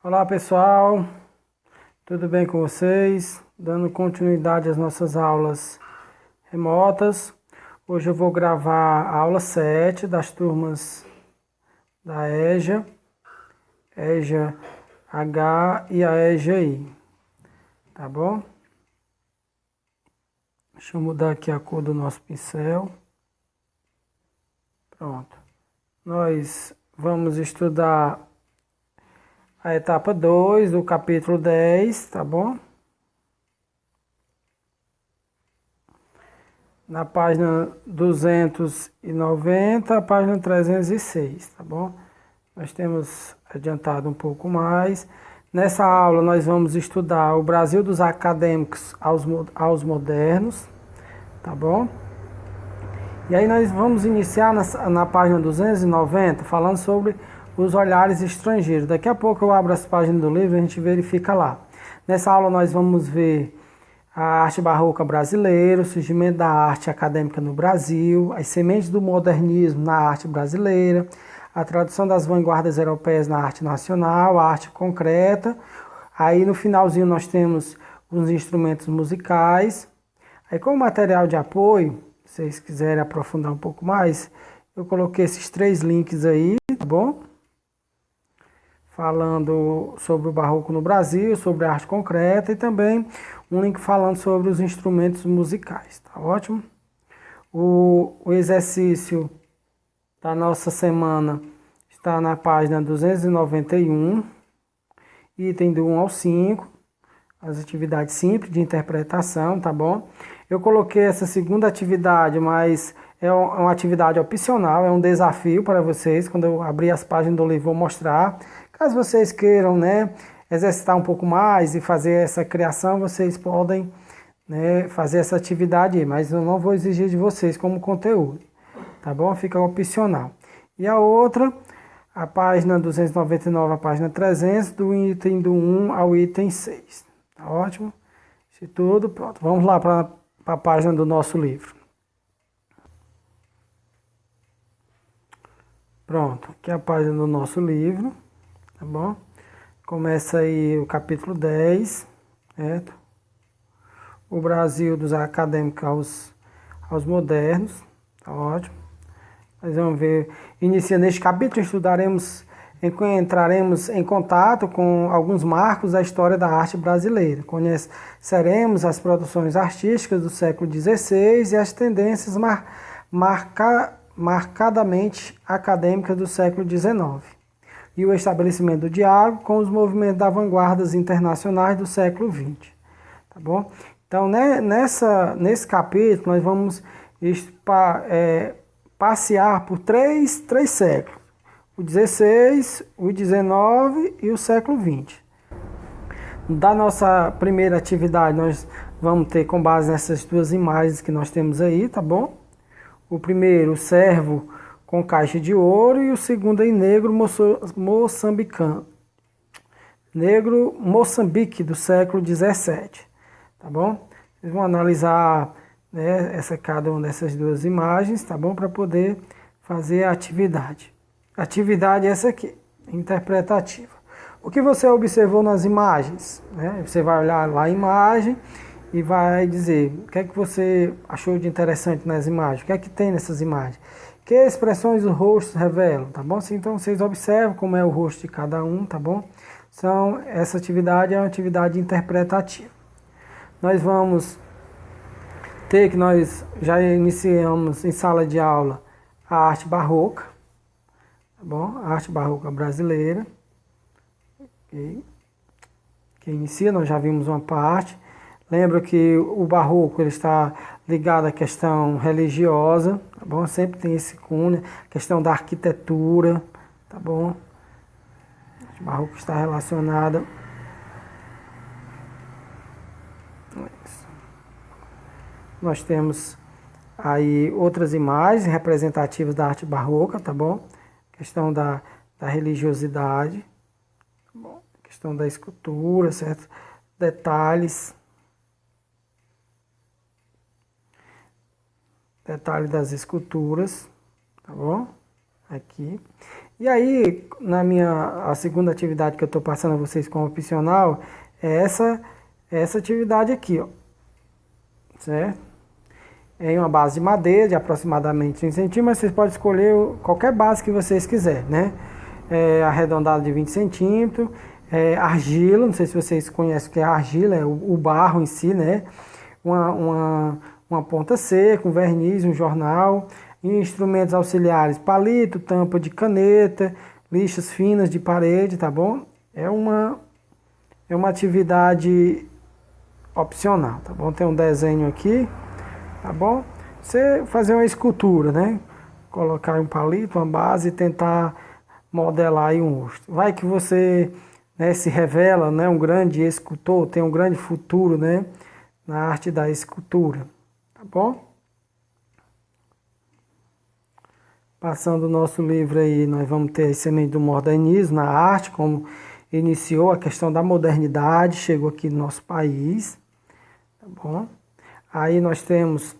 Olá pessoal, tudo bem com vocês? Dando continuidade às nossas aulas remotas. Hoje eu vou gravar a aula 7 das turmas da EJA, EJA H e a EJA I, tá bom? Deixa eu mudar aqui a cor do nosso pincel. Pronto. Nós vamos estudar a etapa 2 do capítulo 10, tá bom? Na página 290, a página 306, tá bom? Nós temos adiantado um pouco mais. Nessa aula nós vamos estudar o Brasil dos acadêmicos aos modernos, tá bom? E aí nós vamos iniciar na página 290 falando sobre os olhares estrangeiros. Daqui a pouco eu abro as páginas do livro e a gente verifica lá. Nessa aula nós vamos ver a arte barroca brasileira, o surgimento da arte acadêmica no Brasil, as sementes do modernismo na arte brasileira, a tradução das vanguardas europeias na arte nacional, a arte concreta. Aí no finalzinho nós temos os instrumentos musicais. Aí como material de apoio, se vocês quiserem aprofundar um pouco mais, eu coloquei esses 3 links aí, tá bom? Falando sobre o barroco no Brasil, sobre a arte concreta e também um link falando sobre os instrumentos musicais, tá ótimo? O exercício da nossa semana está na página 291, item do 1 ao 5, as atividades simples de interpretação, tá bom? Eu coloquei essa segunda atividade, mas é uma atividade opcional, é um desafio para vocês. Quando eu abrir as páginas do livro, vou mostrar. Caso vocês queiram, né, exercitar um pouco mais e fazer essa criação, vocês podem, né, fazer essa atividade aí, mas eu não vou exigir de vocês como conteúdo, tá bom? Fica opcional. E a outra, a página 299, a página 300, do item do 1 ao item 6. Tá ótimo? Isso tudo, pronto. Vamos lá para a página do nosso livro. Pronto, aqui é a página do nosso livro, tá bom? Começa aí o capítulo 10, certo? O Brasil dos acadêmicos aos modernos, tá ótimo. Nós vamos ver, inicia neste capítulo, entraremos em contato com alguns marcos da história da arte brasileira. Conheceremos as produções artísticas do século XVI e as tendências marcadamente acadêmicas do século XIX. E o estabelecimento do diálogo com os movimentos das vanguardas internacionais do século XX. Tá bom? Então, né, nesse capítulo, nós vamos passear por três séculos. O 16, o 19 e o século 20. Da nossa primeira atividade, nós vamos ter com base nessas 2 imagens que nós temos aí, tá bom? O primeiro, o servo com caixa de ouro, e o segundo aí, negro moçambicano. Negro Moçambique, do século 17, tá bom? Vocês vão analisar, né, cada uma dessas 2 imagens, tá bom? Para poder fazer a atividade. A atividade é essa aqui, interpretativa. O que você observou nas imagens? Né? Você vai olhar lá a imagem e vai dizer o que é que você achou de interessante nas imagens, o que é que tem nessas imagens, que expressões os rostos revelam, tá bom? Então vocês observam como é o rosto de cada um, tá bom? Então essa atividade é uma atividade interpretativa. Nós vamos ter que nós já iniciamos em sala de aula a arte barroca, tá bom? A arte barroca brasileira. Okay. Que inicia, nós já vimos uma parte. Lembra que o barroco ele está ligado à questão religiosa, tá bom? Sempre tem esse cunho, questão da arquitetura, tá bom? O barroco está relacionado. Nós temos aí outras imagens representativas da arte barroca, tá bom? Questão da religiosidade, tá bom? Questão da escultura, certo? Detalhes das esculturas, tá bom? Aqui. E aí, a segunda atividade que eu estou passando a vocês como opcional é essa atividade aqui, ó, certo? É em uma base de madeira de aproximadamente 1 centímetro, mas vocês podem escolher qualquer base que vocês quiserem, né? Arredondado de 20 centímetros, argila, não sei se vocês conhecem o que é argila, é o barro em si, né? Uma ponta seca, um verniz, um jornal, e instrumentos auxiliares, palito, tampa de caneta, lixas finas de parede, tá bom? É uma atividade opcional, tá bom? Tem um desenho aqui, tá bom? Você fazer uma escultura, né? Colocar um palito, uma base e tentar modelar aí um rosto. Vai que você, né, se revela, né, um grande escultor, tem um grande futuro, né, na arte da escultura, tá bom? Passando o nosso livro aí, nós vamos ter as sementes do modernismo na arte, como iniciou a questão da modernidade, chegou aqui no nosso país, tá bom? Aí nós temos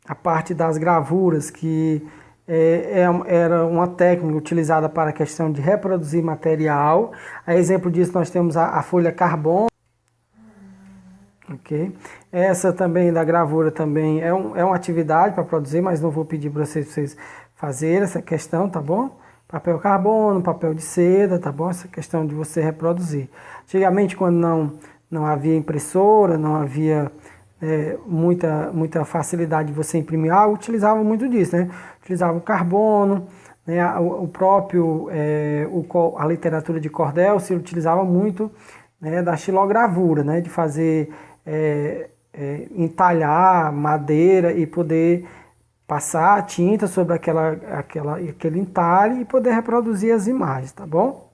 a parte das gravuras, que era uma técnica utilizada para a questão de reproduzir material. A exemplo disso nós temos a folha carbono. Ok? Essa também da gravura também é uma atividade para produzir, mas não vou pedir para vocês fazerem essa questão, tá bom? Papel carbono, papel de seda, tá bom? Essa questão de você reproduzir. Antigamente, quando não havia impressora, não havia muita facilidade de você imprimir algo, utilizavam muito disso, né? Utilizavam carbono, né? O próprio, a literatura de cordel se utilizava muito, né, da xilogravura, né? De fazer, entalhar madeira e poder passar a tinta sobre aquele entalhe e poder reproduzir as imagens, tá bom?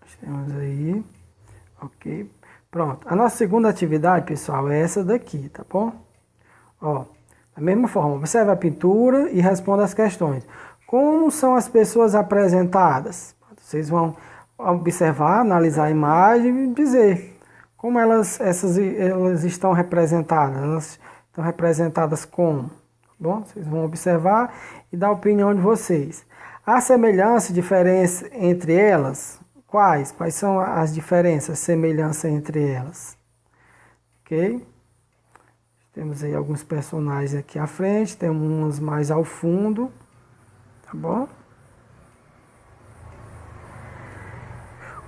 Nós temos aí, ok. Pronto, a nossa segunda atividade, pessoal, é essa daqui, tá bom? Ó, da mesma forma, observe a pintura e responda as questões. Como são as pessoas apresentadas? Vocês vão observar, analisar a imagem e dizer como elas estão representadas. Elas estão representadas como? Tá bom? Vocês vão observar e dar a opinião de vocês. Há semelhança e diferença entre elas? Quais? Quais são as diferenças, semelhança entre elas? Ok? Temos aí alguns personagens aqui à frente, temos uns mais ao fundo, tá bom?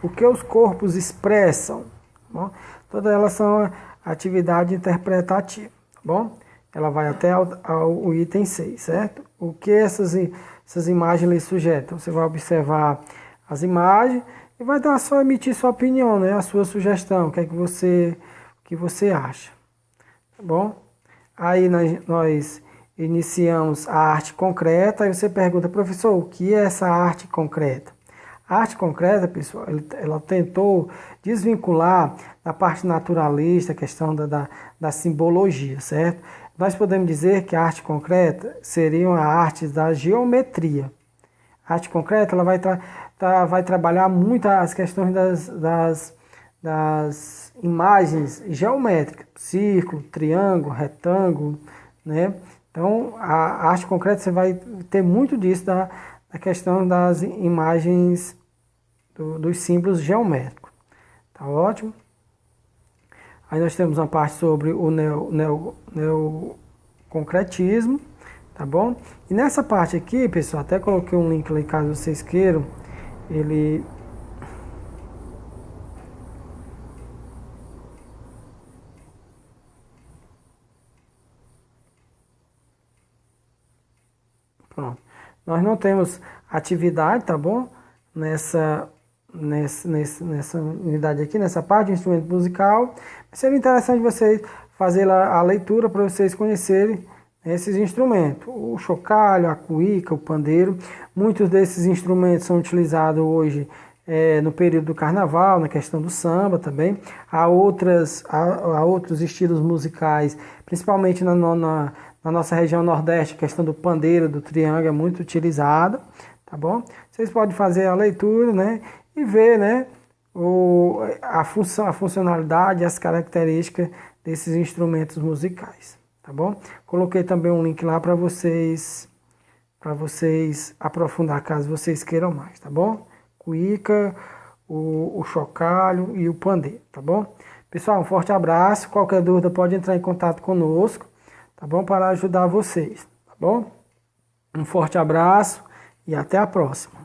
O que os corpos expressam? Tá bom? Todas elas são atividade interpretativa, tá bom? Ela vai até ao item 6, certo? O que essas imagens lhe sujetam? Você vai observar as imagens e vai emitir sua opinião, né? A sua sugestão, o que é que você acha, tá bom? Aí nós iniciamos a arte concreta, aí você pergunta, professor, o que é essa arte concreta? A arte concreta, pessoal, ela tentou desvincular da parte naturalista, a questão da simbologia, certo? Nós podemos dizer que a arte concreta seria a arte da geometria. A arte concreta ela vai trabalhar muito as questões das imagens geométricas, círculo, triângulo, retângulo, né? Então, a arte concreta você vai ter muito disso da questão das imagens dos símbolos geométricos. Tá ótimo? Aí nós temos uma parte sobre o neoconcretismo, tá bom? E nessa parte aqui, pessoal, até coloquei um link lá caso vocês queiram, ele... Pronto. Nós não temos atividade, tá bom? Nessa unidade aqui, nessa parte de instrumento musical. Seria interessante vocês fazerem a leitura para vocês conhecerem esses instrumentos. O chocalho, a cuíca, o pandeiro. Muitos desses instrumentos são utilizados hoje no período do carnaval, na questão do samba também. Há outros estilos musicais, principalmente na nossa região nordeste, a questão do pandeiro, do triângulo é muito utilizada, tá bom? Vocês podem fazer a leitura, né, e ver, né, a funcionalidade e as características desses instrumentos musicais, tá bom? Coloquei também um link lá para vocês para vocês aprofundar caso vocês queiram mais, tá bom? Cuíca, o chocalho e o pandeiro, tá bom? Pessoal, um forte abraço. Qualquer dúvida pode entrar em contato conosco, tá bom? Para ajudar vocês, tá bom? Um forte abraço e até a próxima.